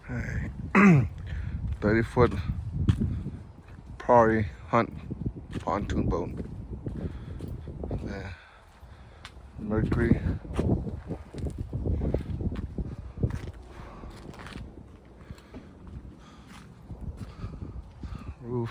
Hey, 30-foot party hunt pontoon boat. Mercury. Roof.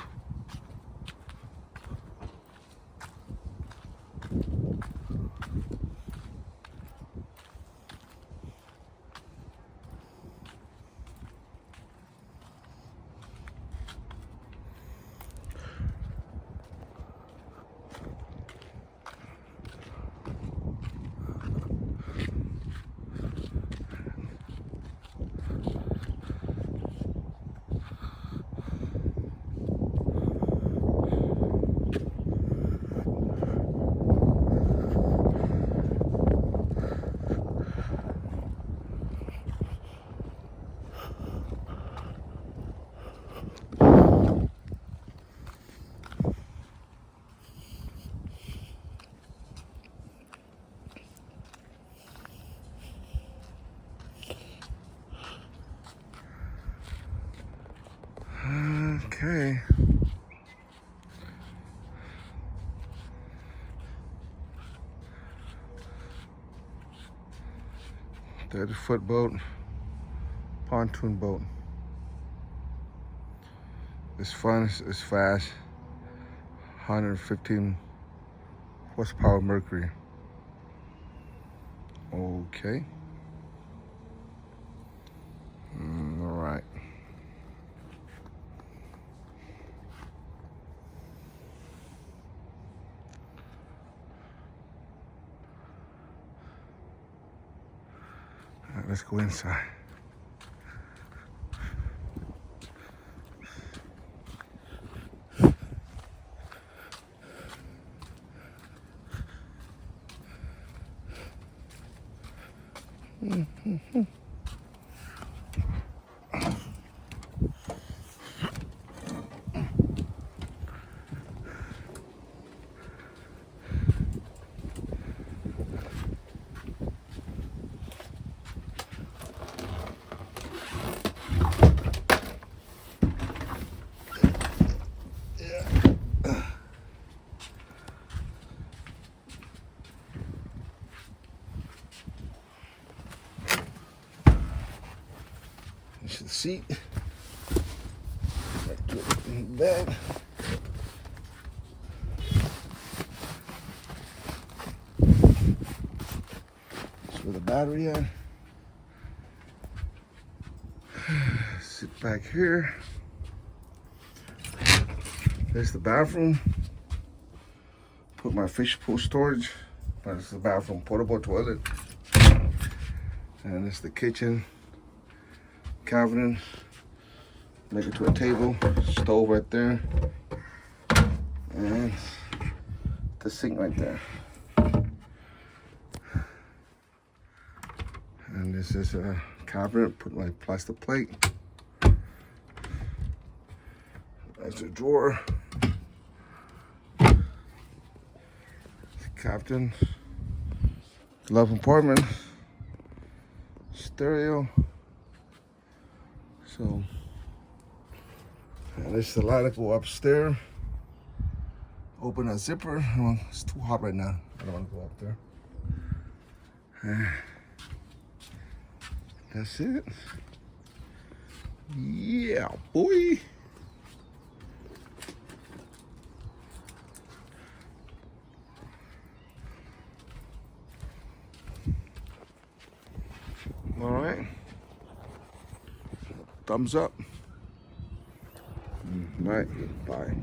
Okay. $30-foot boat, pontoon boat. It's fun, it's fast. 115 horsepower Mercury. Okay. All right. All right, let's go inside. This is the seat. Back to it in the bed. That's where the battery at. Sit back here. There's the bathroom. Put my fish pool storage. That's the bathroom, portable toilet. And it's the kitchen cabinet. Make it to a table. Stove right there. And the sink right there. And this is a cabinet. Put my plastic plate. That's a drawer. Captain. Love apartment. Stereo. So, and there's a ladder go upstairs. Open a zipper. Well, it's too hot right now. I don't want to go up there. That's it. Yeah, boy. All right. Thumbs up. All right. Bye.